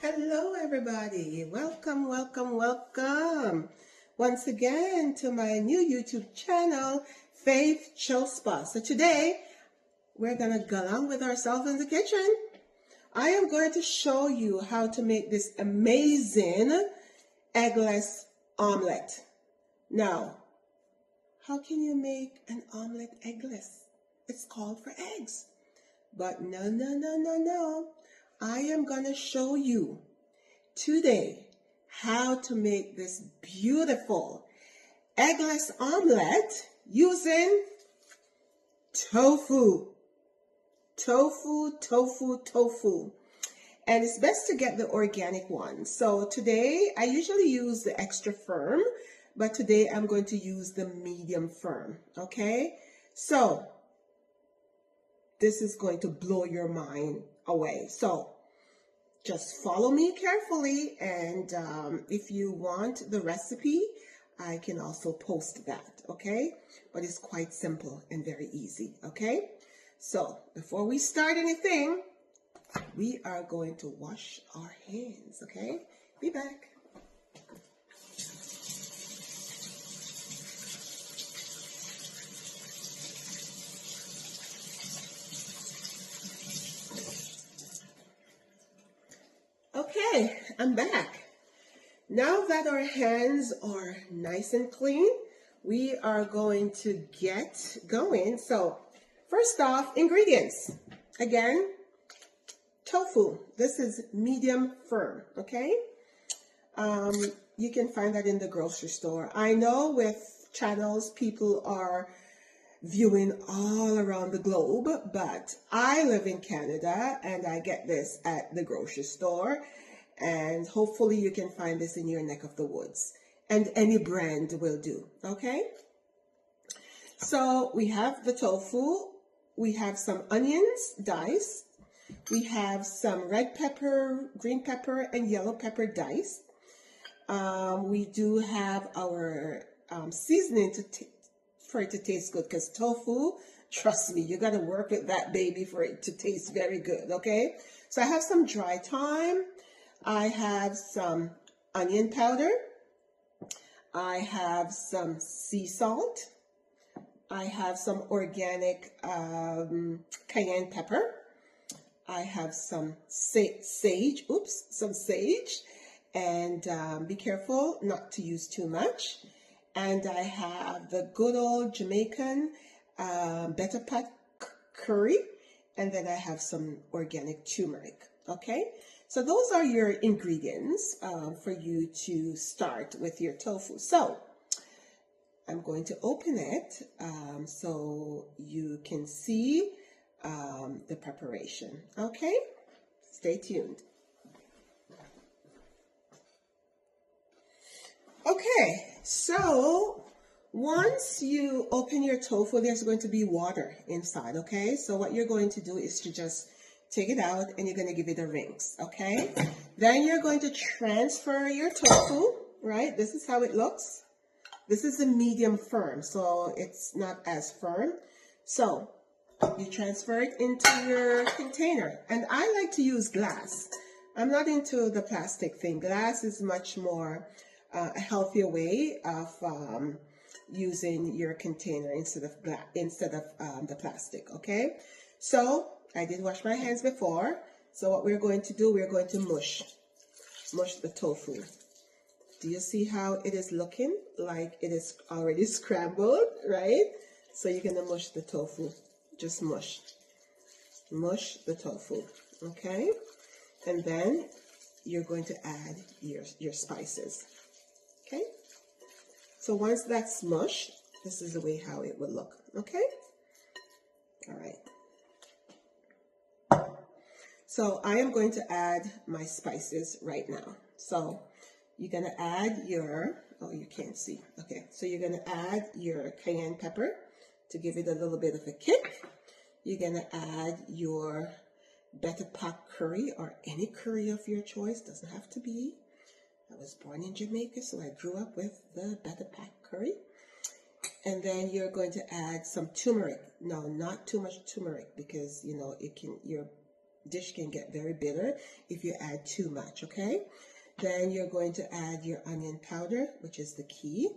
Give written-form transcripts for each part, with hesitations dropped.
Hello, everybody. Welcome, welcome, welcome once again to my new YouTube channel, Faith Chospa. So today we're going to go on with ourselves in the kitchen. I am going to show you how to make this amazing eggless omelet. Now, how can you make an omelet eggless? It's called for eggs. But no. I am going to show you today how to make this beautiful eggless omelet using tofu. Tofu. And it's best to get the organic one. So today, I usually use the extra firm, but today I'm going to use the medium firm, okay? So this is going to blow your mind away. So just follow me carefully, and if you want the recipe, I can also post that, okay? But it's quite simple and very easy, okay? So before we start anything, we are going to wash our hands, okay? Be back. Okay, I'm back. Now that our hands are nice and clean, we are going to get going. So first off, ingredients. Again, tofu. This is medium firm, okay? You can find that in the grocery store. I know with channels, people are viewing all around the globe, but I live in Canada and I get this at the grocery store, and hopefully you can find this in your neck of the woods, and any brand will do, okay? So we have the tofu, we have some onions diced, we have some red pepper, green pepper, and yellow pepper diced. We do have our seasoning for it to taste good, because tofu, trust me, you got to work with that baby for it to taste very good, okay? So I have some dry thyme, I have some onion powder, I have some sea salt, I have some organic cayenne pepper, I have some sage, and be careful not to use too much. And I have the good old Jamaican better pot curry, and then I have some organic turmeric, okay? So those are your ingredients for you to start with your tofu. So I'm going to open it so you can see the preparation, okay? Stay tuned. Okay, so once you open your tofu, there's going to be water inside, okay? So what you're going to do is to just take it out and you're going to give it a rinse, okay? Then you're going to transfer your tofu, right? This is how it looks. This is a medium firm, so it's not as firm. So you transfer it into your container. And I like to use glass. I'm not into the plastic thing. Glass is much more a healthier way of using your container instead of the plastic, okay? So I did wash my hands before. So what we're going to do, we're going to mush the tofu. Do you see how it is looking like it is already scrambled, right? So you're going to mush the tofu. Just mush the tofu, okay? And then you're going to add your spices, okay? So once that's mushed, this is the way how it will look, okay? All right. So I am going to add my spices right now. So you're going to add your, oh, you can't see. Okay, so you're going to add your cayenne pepper to give it a little bit of a kick. You're going to add your better pot curry, or any curry of your choice. Doesn't have to be. I was born in Jamaica, so I grew up with the better pot curry. And then you're going to add some turmeric. No, not too much turmeric, because you know it can, your dish can get very bitter if you add too much, okay? Then you're going to add your onion powder, which is the key.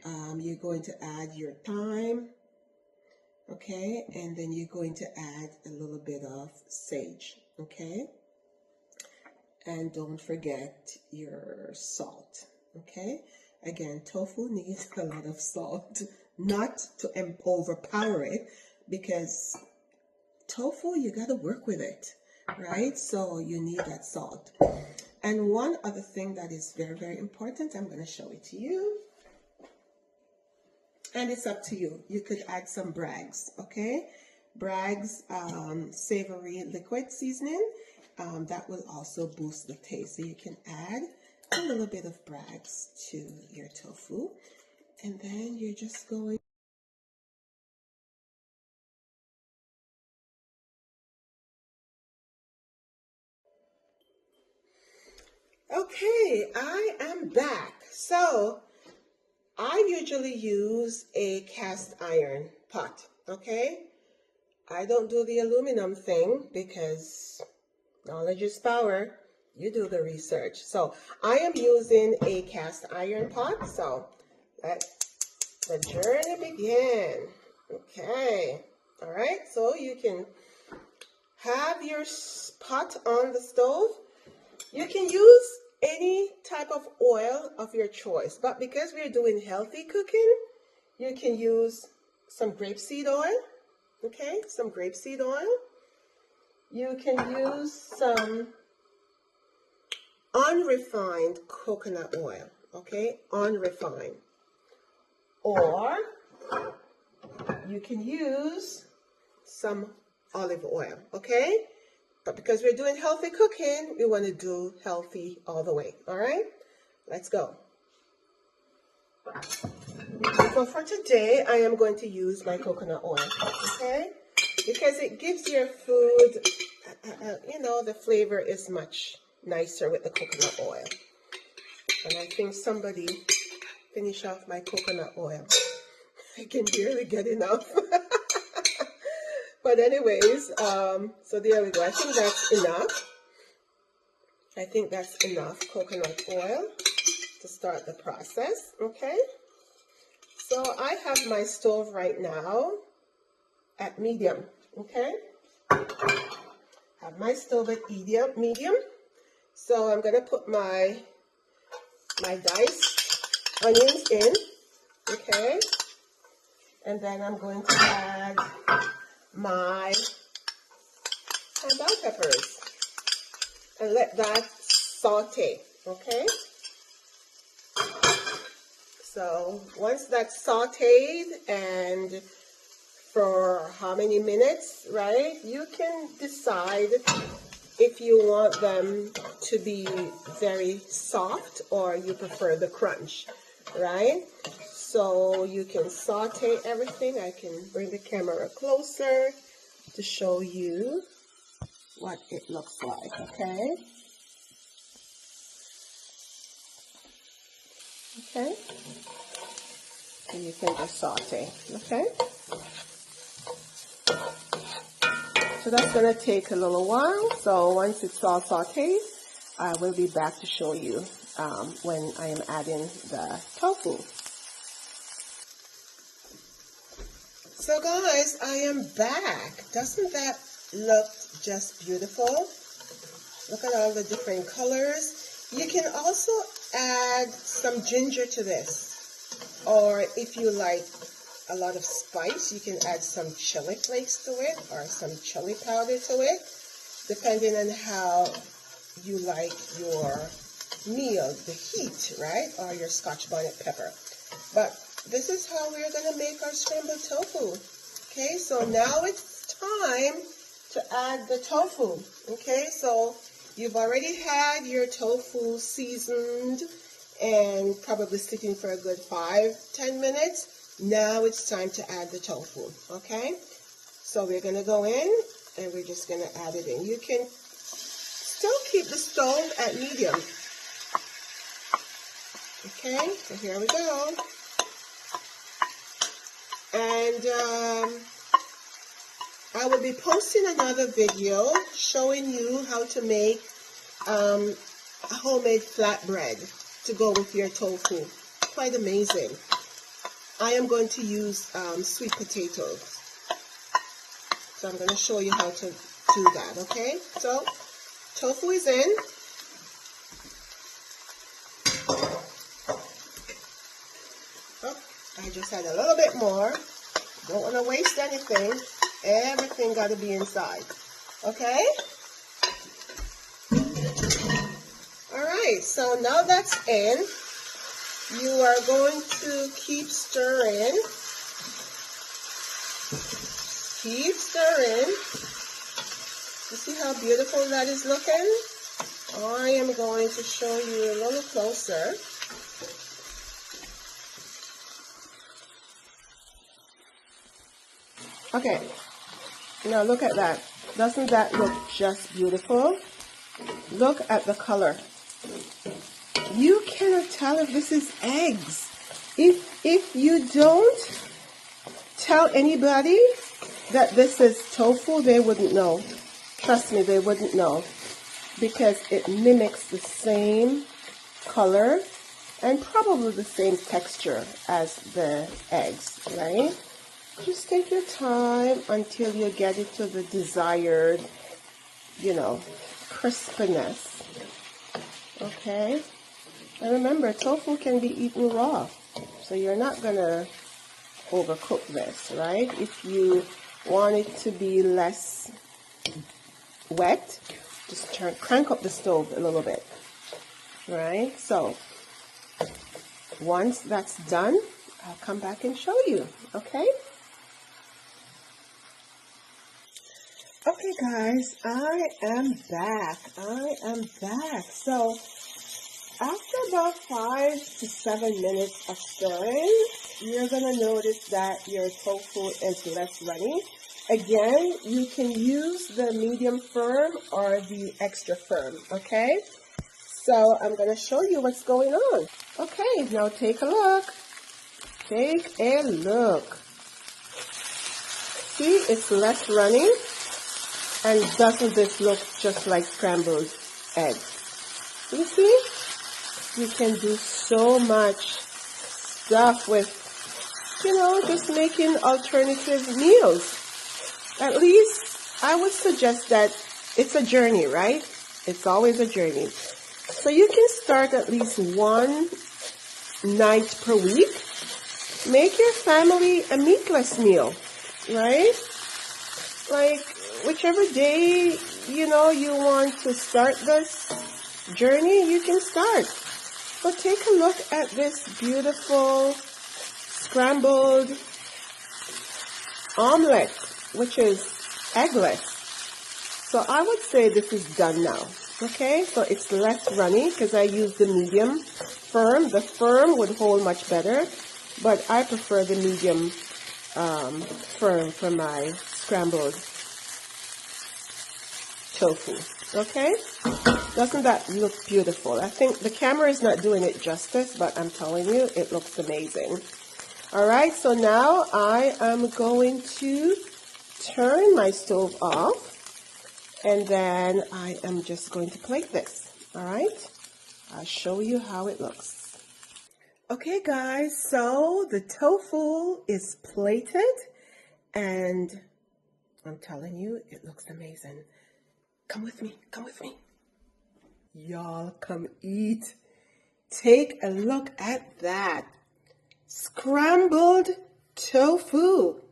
You're going to add your thyme, okay? And then you're going to add a little bit of sage, okay? And don't forget your salt, okay? Again, tofu needs a lot of salt, not to overpower it, because tofu, you got to work with it, right? So you need that salt. And one other thing that is very, very important, I'm going to show it to you. And it's up to you. You could add some Bragg's, okay? Bragg's savory liquid seasoning. That will also boost the taste. So you can add a little bit of Bragg's to your tofu. And then you're just going. Okay, I am back. So I usually use a cast iron pot, okay? I don't do the aluminum thing because knowledge is power. You do the research. So I am using a cast iron pot. So let the journey begin. Okay. All right. So you can have your pot on the stove. You can use any type of oil of your choice. But because we're doing healthy cooking, you can use some grapeseed oil. Okay. Some grapeseed oil. You can use some unrefined coconut oil, okay? Unrefined. Or you can use some olive oil, okay? But because we're doing healthy cooking, we want to do healthy all the way, all right? Let's go. So for today, I am going to use my coconut oil, okay? Because it gives your food, you know, the flavor is much nicer with the coconut oil. And I think somebody finished off my coconut oil. I can barely get enough. But anyways, so there we go. I think that's enough. I think that's enough coconut oil to start the process, okay? So I have my stove right now at medium, okay? Have my stove at medium. So I'm gonna put my diced onions in, okay? And then I'm going to add my bell peppers and let that saute, okay? So once that's sauteed, and for how many minutes, right? You can decide if you want them to be very soft or you prefer the crunch, right? So you can saute everything. I can bring the camera closer to show you what it looks like, okay? Okay? And you can just saute, okay? So that's going to take a little while. So once it's all sauteed, I will be back to show you when I am adding the tofu. So guys, I am back. Doesn't that look just beautiful? Look at all the different colors. You can also add some ginger to this. Or if you like a lot of spice, you can add some chili flakes to it or some chili powder to it, depending on how you like your meal, the heat, right? Or your Scotch bonnet pepper. But this is how we're going to make our scrambled tofu. Okay, so now it's time to add the tofu. Okay, so you've already had your tofu seasoned and probably sitting for a good 5-10 minutes. Now it's time to add the tofu, okay? So we're going to go in and we're just going to add it in. You can still keep the stove at medium. Okay, so here we go. And I will be posting another video showing you how to make a homemade flatbread to go with your tofu. Quite amazing. I am going to use sweet potatoes. So I'm going to show you how to do that, okay? So, tofu is in. Oh, I just had a little bit more. Don't want to waste anything. Everything got to be inside, okay? Alright, so now that's in. You are going to keep stirring. Keep stirring. You see how beautiful that is looking? I am going to show you a little closer. Okay, now look at that. Doesn't that look just beautiful? Look at the color. You cannot tell if this is eggs. If you don't tell anybody that this is tofu, they wouldn't know. Trust me, they wouldn't know, because it mimics the same color and probably the same texture as the eggs, right? Just take your time until you get it to the desired, crispiness. Okay? And remember, tofu can be eaten raw, so you're not gonna overcook this, right? If you want it to be less wet, just crank up the stove a little bit, right? So once that's done, I'll come back and show you, okay? Okay guys, I am back. So after about 5 to 7 minutes of stirring, you're going to notice that your tofu is less runny. Again, you can use the medium firm or the extra firm, okay? So I'm going to show you what's going on. Okay, now take a look. Take a look. See, it's less runny. And doesn't this look just like scrambled eggs? You see? You can do so much stuff with, just making alternative meals. At least I would suggest that it's a journey, right? It's always a journey. So you can start at least one night per week. Make your family a meatless meal, right? Like, whichever day, you want to start this journey, you can start. But take a look at this beautiful scrambled omelet, which is eggless. So I would say this is done now. Okay, so it's less runny because I use the medium firm. The firm would hold much better, but I prefer the medium firm for my scrambled tofu. Okay, doesn't that look beautiful? I think the camera is not doing it justice, but I'm telling you, it looks amazing. All right, so now I am going to turn my stove off, and then I am just going to plate this. All right, I'll show you how it looks. Okay guys, so the tofu is plated, and I'm telling you, it looks amazing. Come with me, come with me. Y'all, come eat. Take a look at that. Scrambled tofu.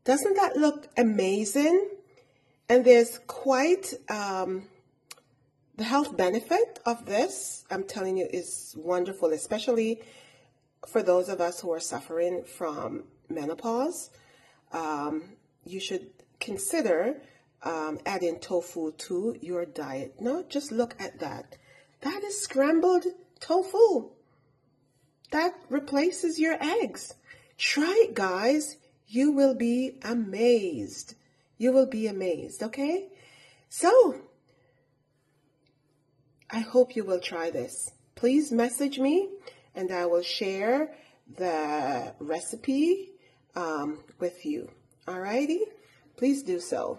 Doesn't that look amazing? And there's quite the health benefit of this, I'm telling you, is wonderful, especially for those of us who are suffering from menopause. You should consider adding tofu to your diet. No, just look at that. That is scrambled tofu. That replaces your eggs. Try it, guys. You will be amazed. You will be amazed, okay? So, I hope you will try this. Please message me, and I will share the recipe with you. Alrighty? please do so.